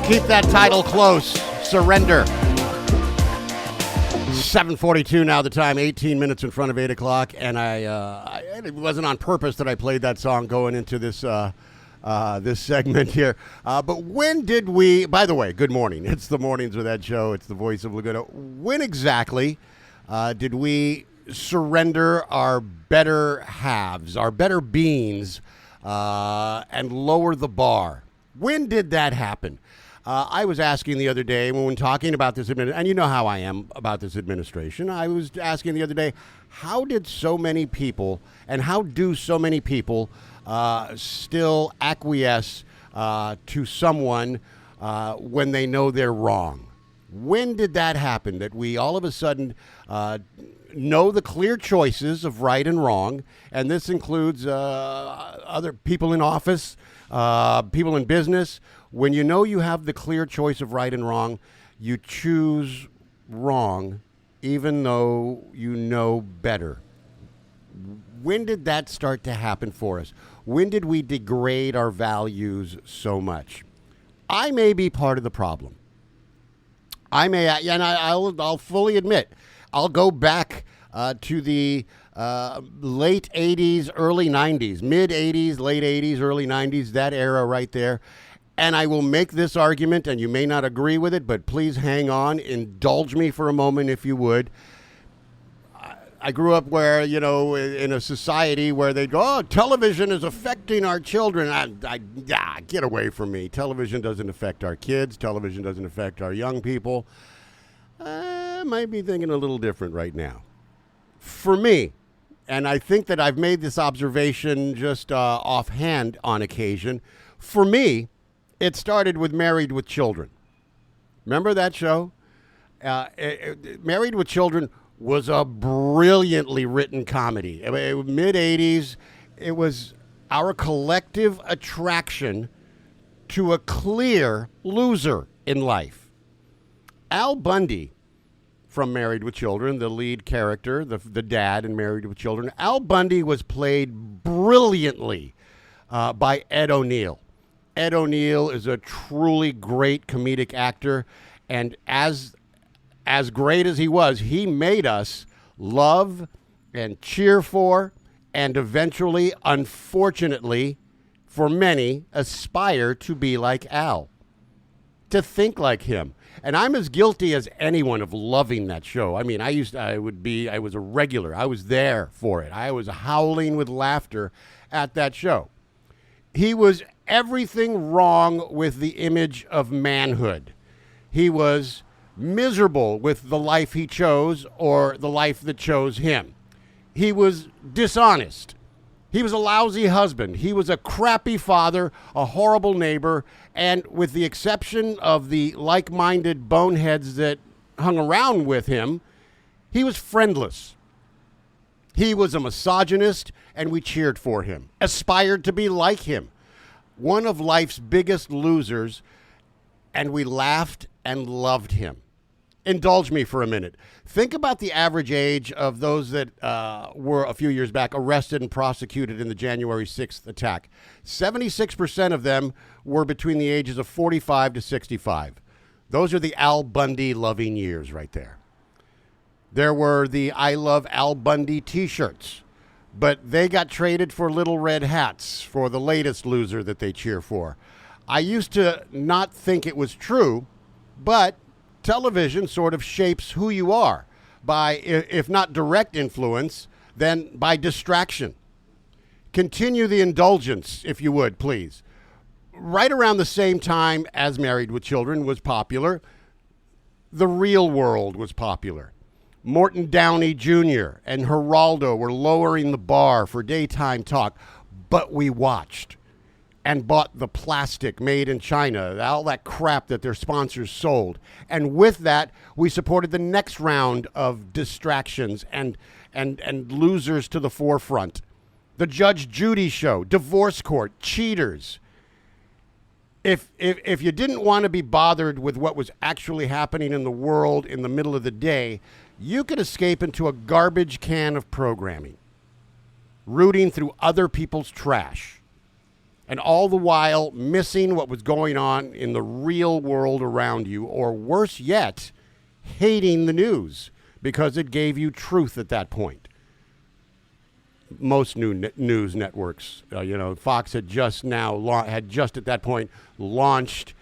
Keep that title close. Surrender. 7:42 now the time, 18 minutes in front of 8 o'clock, and it wasn't on purpose that I played that song going into this this segment here. But when did we, by the way, good morning. It's the Mornings with Ed show. It's the voice of Laguna. When exactly did we surrender our better halves, our better beings, and lower the bar? When did that happen? I was asking the other day when talking about this administration, and you know how I am about this administration. I was asking the other day, how did so many people, and how do so many people still acquiesce to someone when they know they're wrong? When did that happen, that we all of a sudden know the clear choices of right and wrong? And this includes other people in office, people in business. When you know you have the clear choice of right and wrong, you choose wrong even though you know better. When did that start to happen for us? When did we degrade our values so much? I may be part of the problem. I'll fully admit, I'll go back to the late 80s, early 90s, mid 80s, late 80s, early 90s, that era right there. And I will make this argument, and you may not agree with it, but please hang on. Indulge me for a moment, if you would. I grew up where, in a society where they go, oh, television is affecting our children. Get away from me. Television doesn't affect our kids. Television doesn't affect our young people. I might be thinking a little different right now. For me, and I think that I've made this observation just offhand on occasion, for me, it started with Married with Children. Remember that show? Married with Children was a brilliantly written comedy. Mid-'80s, it was our collective attraction to a clear loser in life. Al Bundy from Married with Children, the lead character, the dad in Married with Children, Al Bundy was played brilliantly by Ed O'Neill. Ed O'Neill is a truly great comedic actor, and as great as he was, he made us love and cheer for, and eventually, unfortunately, for many, aspire to be like Al, to think like him. And I'm as guilty as anyone of loving that show. I mean, I was a regular. I was there for it. I was howling with laughter at that show. He was everything wrong with the image of manhood. He was miserable with the life he chose or the life that chose him. He was dishonest. He was a lousy husband. He was a crappy father, a horrible neighbor, and with the exception of the like-minded boneheads that hung around with him, he was friendless. He was a misogynist, and we cheered for him, aspired to be like him. One of life's biggest losers, and we laughed and loved him. Indulge me for a minute. Think about the average age of those that were a few years back arrested and prosecuted in the January 6th attack. 76% of them were between the ages of 45 to 65. Those are the Al Bundy loving years right there. There were the I Love Al Bundy t-shirts, but they got traded for little red hats for the latest loser that they cheer for. I used to not think it was true, but television sort of shapes who you are by, if not direct influence, then by distraction. Continue the indulgence, if you would, please. Right around the same time as Married with Children was popular, The Real World was popular. Morton Downey Jr. and Geraldo were lowering the bar for daytime talk, but we watched and bought the plastic made in China, all that crap that their sponsors sold. And with that, we supported the next round of distractions and losers to the forefront. The Judge Judy show, Divorce Court, Cheaters. If you didn't want to be bothered with what was actually happening in the world in the middle of the day, you could escape into a garbage can of programming, rooting through other people's trash. And all the while missing what was going on in the real world around you, or worse yet, hating the news because it gave you truth at that point. Most news networks, Fox had just at that point launched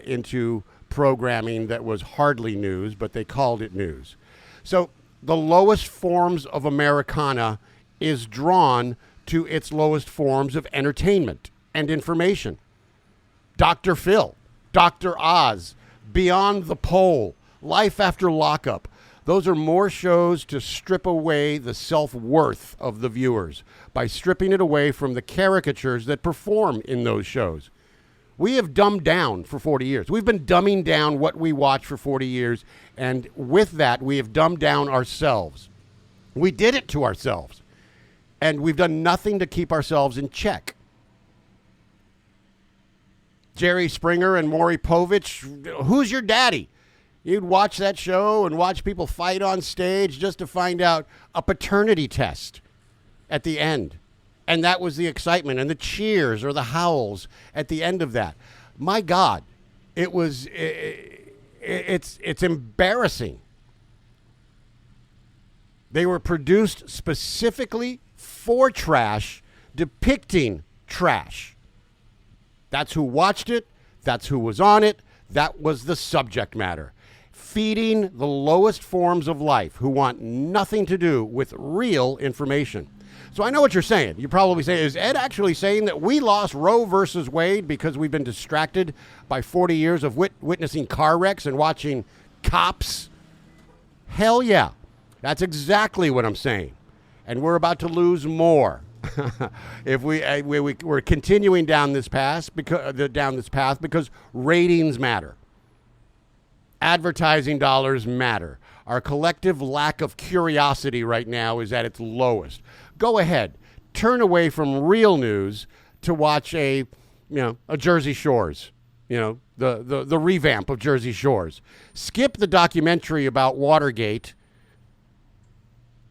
into programming that was hardly news, but they called it news. So the lowest forms of Americana is drawn to its lowest forms of entertainment and information. Dr. Phil, Dr. Oz, Beyond the Pole, Life After Lockup. Those are more shows to strip away the self-worth of the viewers by stripping it away from the caricatures that perform in those shows. We have dumbed down for 40 years. We've been dumbing down what we watch for 40 years, and with that, we have dumbed down ourselves. We did it to ourselves, and we've done nothing to keep ourselves in check. Jerry Springer and Maury Povich, who's your daddy? You'd watch that show and watch people fight on stage just to find out a paternity test at the end. And that was the excitement and the cheers or the howls at the end of that. My God, it's embarrassing. They were produced specifically for trash, depicting trash. That's who watched it. That's who was on it. That was the subject matter. Feeding the lowest forms of life who want nothing to do with real information. So I know what you're saying. You're probably saying, is Ed actually saying that we lost Roe versus Wade because we've been distracted by 40 years of witnessing car wrecks and watching cops? Hell yeah. That's exactly what I'm saying. And we're about to lose more. If we're continuing down this path because ratings matter. Advertising dollars matter. Our collective lack of curiosity right now is at its lowest. Go ahead, turn away from real news to watch a Jersey Shores, the revamp of Jersey Shores. Skip the documentary about Watergate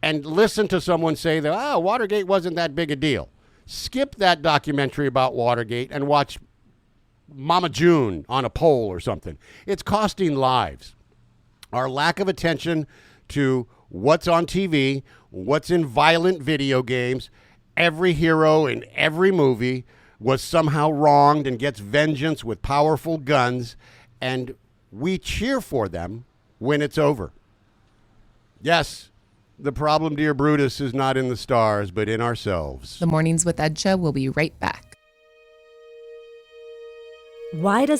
and listen to someone say that, Watergate wasn't that big a deal. Skip that documentary about Watergate and watch Mama June on a pole or something. It's costing lives. Our lack of attention to what's on TV, what's in violent video games. Every hero in every movie was somehow wronged and gets vengeance with powerful guns, and we cheer for them when it's over. Yes, the problem, dear Brutus, is not in the stars, but in ourselves. The Mornings with Ed show will be right back. Why does